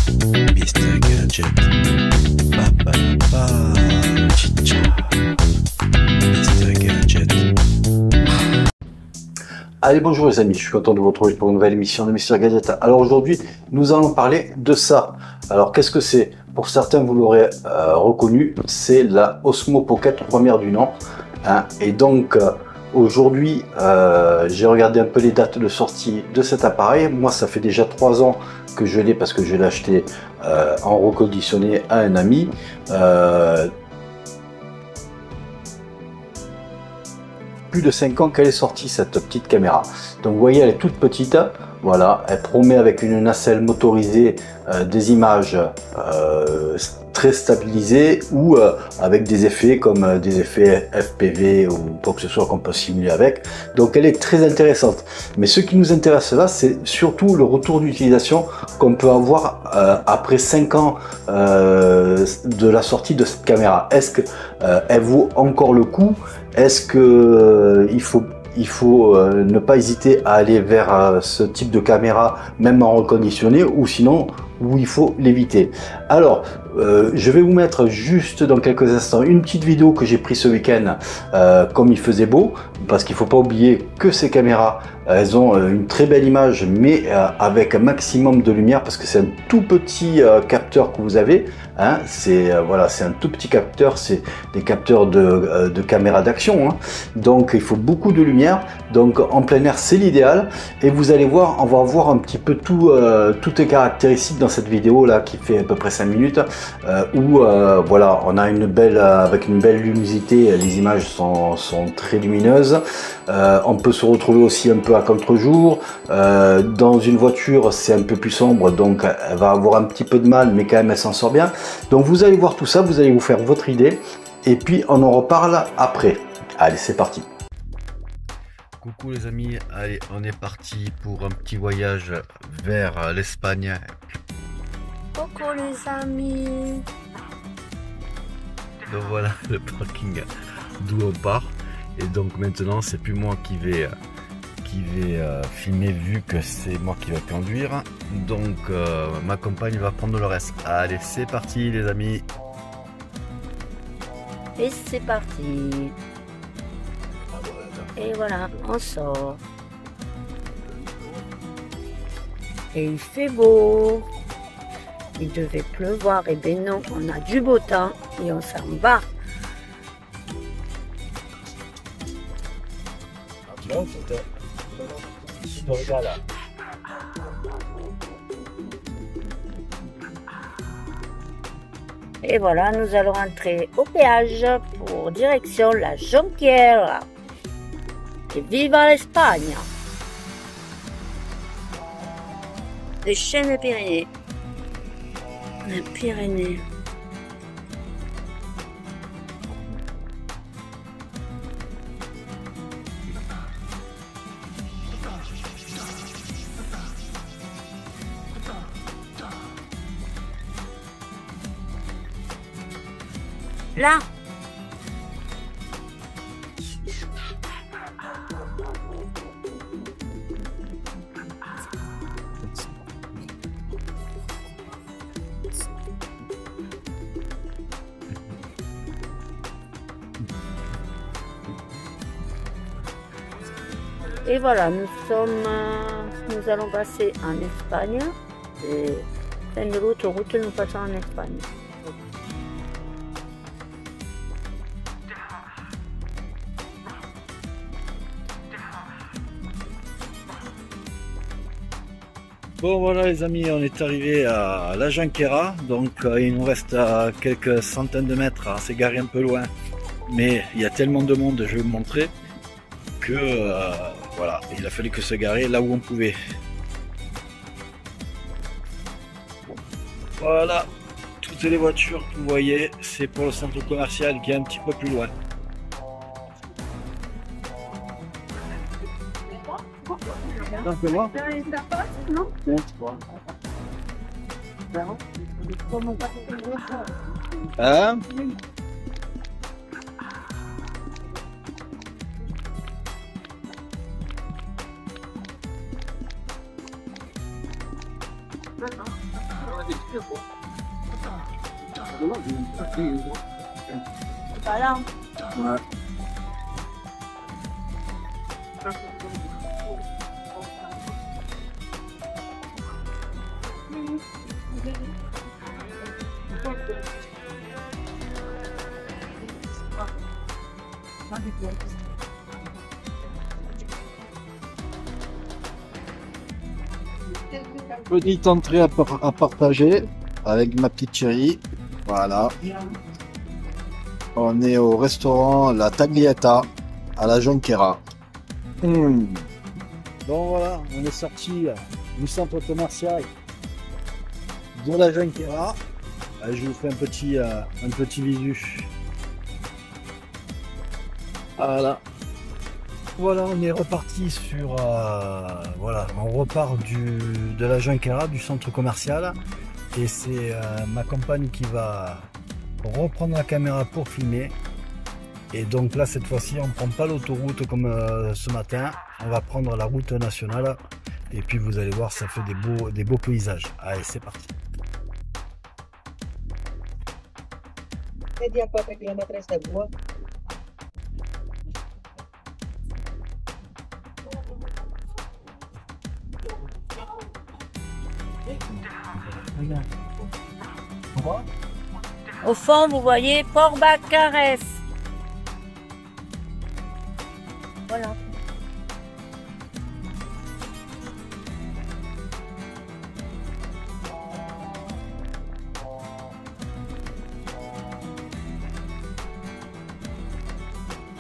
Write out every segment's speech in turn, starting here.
Mr. Gadget. Ba, ba, ba. Chicha. Mr. Gadget. Allez, bonjour les amis, je suis content de vous retrouver pour une nouvelle émission de Mr. Gadget. Alors aujourd'hui, nous allons parler de ça. Alors qu'est-ce que c'est? Pour certains, vous l'aurez reconnu, c'est la Osmo Pocket première du nom. Hein. Et donc aujourd'hui, j'ai regardé un peu les dates de sortie de cet appareil. Moi, ça fait déjà 3 ans que je l'ai parce que je l'ai acheté en reconditionné à un ami. Plus de 5 ans qu'elle est sortie cette petite caméra. Donc vous voyez, elle est toute petite. Voilà, elle promet avec une nacelle motorisée des images très stabilisées ou avec des effets comme des effets FPV ou quoi que ce soit qu'on peut simuler avec. Donc elle est très intéressante. Mais ce qui nous intéresse là, c'est surtout le retour d'utilisation qu'on peut avoir après 5 ans de la sortie de cette caméra. Est-ce qu'elle vaut encore le coup? Est-ce que il faut ne pas hésiter à aller vers ce type de caméra, même en reconditionné, ou sinon, où il faut l'éviter? Alors, je vais vous mettre juste dans quelques instants une petite vidéo que j'ai prise ce week-end, comme il faisait beau, parce qu'il ne faut pas oublier que ces caméras, elles ont une très belle image, mais avec un maximum de lumière, parce que c'est un tout petit capteur que vous avez. Hein, voilà, c'est un tout petit capteur, c'est des capteurs de caméra d'action. Hein. Donc il faut beaucoup de lumière. Donc en plein air, c'est l'idéal. Et vous allez voir, on va voir un petit peu toutes les caractéristiques dans cette vidéo là qui fait à peu près 5 minutes. Où voilà, on a avec une belle luminosité, les images sont très lumineuses. On peut se retrouver aussi un peu à contre-jour. Dans une voiture, c'est un peu plus sombre, donc elle va avoir un petit peu de mal, mais quand même elle s'en sort bien. Donc vous allez voir tout ça, vous allez vous faire votre idée, et puis on en reparle après. Allez, c'est parti. Coucou les amis, allez, on est parti pour un petit voyage vers l'Espagne. Coucou les amis. Donc voilà le parking d'où on part. Et donc maintenant c'est plus moi qui vais filmer vu que c'est moi qui vais conduire. Donc ma compagne va prendre le reste. Allez, c'est parti les amis. Et c'est parti. Et voilà, on sort. Et il fait beau. Il devait pleuvoir, et ben non, on a du beau temps et on s'en va. Et voilà, nous allons entrer au péage pour direction la Jonquière. Et viva l'Espagne! Les chaînes des Pyrénées. Les Pyrénées. Là. Et voilà, nous allons passer en Espagne. Et fin de l'autoroute, nous passons en Espagne. Bon voilà les amis, on est arrivé à la Jonquière. Donc il nous reste à quelques centaines de mètres à s'égarer un peu loin. Mais il y a tellement de monde, je vais vous montrer, que voilà, il a fallu que se garer là où on pouvait. Voilà, toutes les voitures que vous voyez, c'est pour le centre commercial qui est un petit peu plus loin. Moi. Hein? Voilà. Ouais. Petite entrée à partager avec ma petite chérie. Voilà. On est au restaurant La Tagliata à la Jonquera. Bon voilà, on est sorti du centre commercial de la Jonquera. Je vous fais un petit visu. Voilà. Voilà, on est reparti sur... voilà, on repart de la Jonquera, du centre commercial. Et c'est ma compagne qui va reprendre la caméra pour filmer. Et donc là, cette fois-ci, on ne prend pas l'autoroute comme ce matin. On va prendre la route nationale. Et puis vous allez voir, ça fait des beaux paysages. Allez, c'est parti. Media 4 km de gua. Au fond, vous voyez Port-Baccarès. Voilà.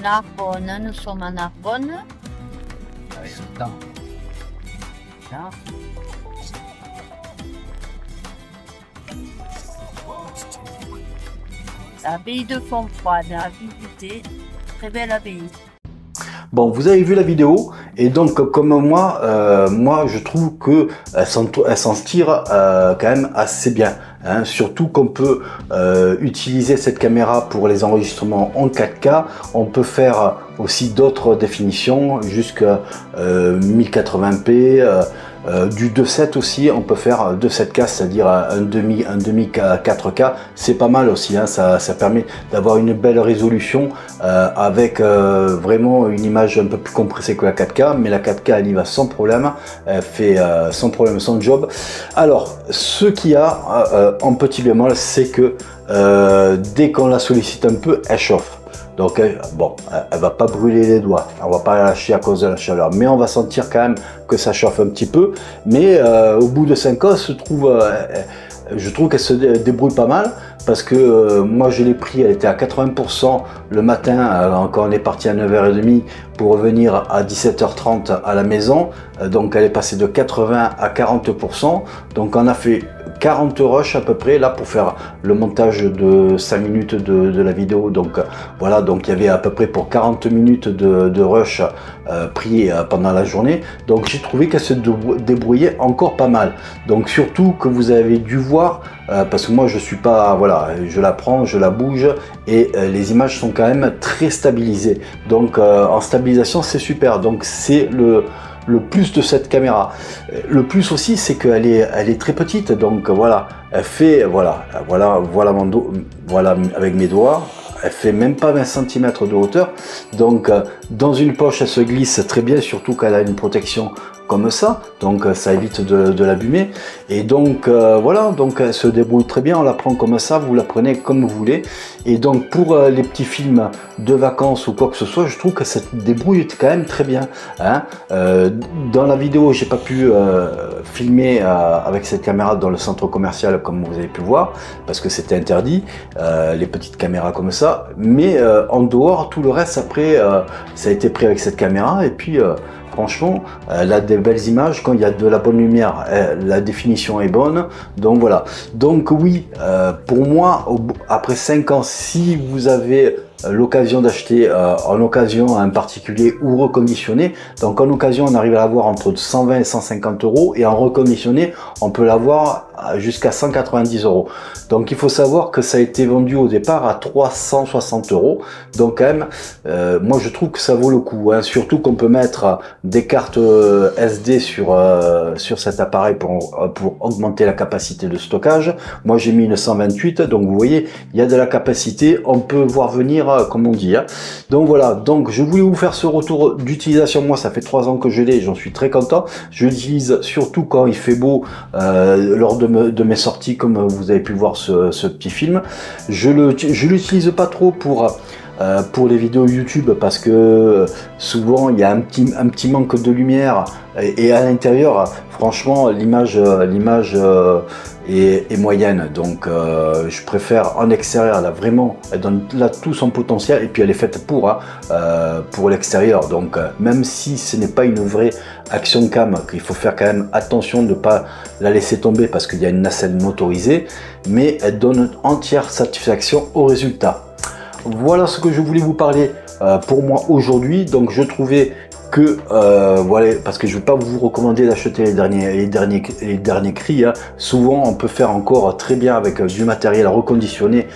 Narbonne, nous sommes à Narbonne. L'abbaye de Fontfroide à visiter, très belle abbaye. Bon, vous avez vu la vidéo et donc comme moi, je trouve que elle s'en tire quand même assez bien. Hein, surtout qu'on peut utiliser cette caméra pour les enregistrements en 4K. On peut faire aussi d'autres définitions jusqu'à 1080p. Du 2.7 aussi, on peut faire 2.7K, c'est-à-dire un demi 4K, c'est pas mal aussi, hein, ça permet d'avoir une belle résolution avec vraiment une image un peu plus compressée que la 4K, mais la 4K elle y va sans problème, elle fait sans problème son job. Alors, ce qu'il y a en petit bémol, c'est que dès qu'on la sollicite un peu, elle chauffe. Donc bon, elle va pas brûler les doigts, on va pas la lâcher à cause de la chaleur, mais on va sentir quand même que ça chauffe un petit peu. Mais au bout de 5 ans, je trouve qu'elle se débrouille pas mal, parce que moi je l'ai pris, elle était à 80% le matin, quand on est parti à 9h30 pour revenir à 17h30 à la maison. Donc elle est passée de 80 à 40%, donc on a fait 40 rushs à peu près là pour faire le montage de 5 minutes de la vidéo. Donc voilà, donc il y avait à peu près pour 40 minutes de rush pris pendant la journée. Donc j'ai trouvé qu'elle se débrouillait encore pas mal. Donc surtout que vous avez dû voir, parce que moi je suis pas, voilà, je la prends, je la bouge et les images sont quand même très stabilisées. Donc en stabilisation c'est super. Donc c'est le plus de cette caméra. Le plus aussi, c'est qu'elle est très petite, donc voilà, elle fait, voilà mon dos, voilà avec mes doigts, elle fait même pas 20 cm de hauteur, donc dans une poche elle se glisse très bien, surtout qu'elle a une protection comme ça, donc ça évite de l'abîmer. Et donc voilà, donc elle se débrouille très bien, on la prend comme ça, vous la prenez comme vous voulez. Et donc pour les petits films de vacances ou quoi que ce soit, je trouve que cette débrouille quand même très bien, hein. Dans la vidéo j'ai pas pu filmer avec cette caméra dans le centre commercial comme vous avez pu voir, parce que c'était interdit, les petites caméras comme ça, mais en dehors tout le reste après ça a été pris avec cette caméra. Et puis franchement, elle a des belles images, quand il y a de la bonne lumière, la définition est bonne. Donc voilà. Donc oui, pour moi, après 5 ans, si vous avez l'occasion d'acheter en occasion à un particulier ou reconditionné. Donc en occasion, on arrive à l'avoir entre 120 et 150 euros, et en reconditionné, on peut l'avoir jusqu'à 190 euros. Donc il faut savoir que ça a été vendu au départ à 360 euros. Donc quand même, moi je trouve que ça vaut le coup, hein. Surtout qu'on peut mettre des cartes SD sur cet appareil pour augmenter la capacité de stockage. Moi j'ai mis une 128, donc vous voyez, il y a de la capacité, on peut voir venir, comme on dit, hein. Donc voilà, donc je voulais vous faire ce retour d'utilisation. Moi ça fait 3 ans que je l'ai, j'en suis très content. Je l'utilise surtout quand il fait beau, lors de mes sorties, comme vous avez pu voir ce petit film. Je l'utilise pas trop pour les vidéos YouTube, parce que souvent il y a un petit manque de lumière, et à l'intérieur franchement l'image est moyenne. Donc je préfère en extérieur. Là vraiment elle donne là tout son potentiel, et puis elle est faite pour l'extérieur. Donc même si ce n'est pas une vraie action cam, qu'il faut faire quand même attention de ne pas la laisser tomber, parce qu'il y a une nacelle motorisée, mais elle donne entière satisfaction au résultat. Voilà ce que je voulais vous parler pour moi aujourd'hui. Donc je trouvais que voilà, parce que je ne vais pas vous recommander d'acheter les derniers cris, hein. Souvent on peut faire encore très bien avec du matériel reconditionné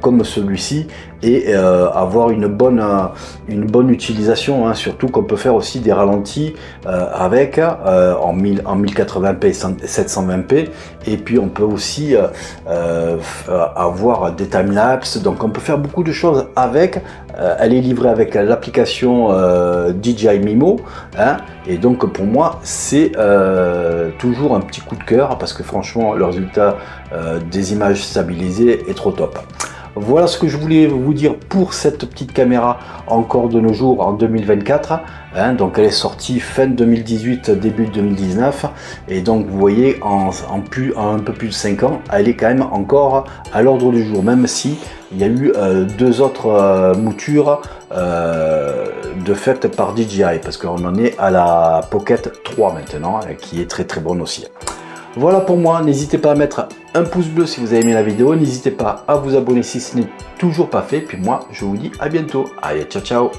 comme celui-ci, et avoir une bonne utilisation, hein. Surtout qu'on peut faire aussi des ralentis avec en 1080p et 720p, et puis on peut aussi avoir des timelapses. Donc on peut faire beaucoup de choses avec. Elle est livrée avec l'application DJI Mimo, hein, et donc pour moi c'est toujours un petit coup de cœur, parce que franchement le résultat des images stabilisées est trop top. Voilà ce que je voulais vous dire pour cette petite caméra encore de nos jours en 2024, hein. Donc elle est sortie fin 2018, début 2019, et donc vous voyez en un peu plus de 5 ans, elle est quand même encore à l'ordre du jour, même si il y a eu 2 autres moutures de fait par DJI, parce qu'on en est à la Pocket 3 maintenant, qui est très bonne aussi. Voilà pour moi, n'hésitez pas à mettre un pouce bleu si vous avez aimé la vidéo, n'hésitez pas à vous abonner si ce n'est toujours pas fait, puis moi je vous dis à bientôt. Allez, ciao ciao.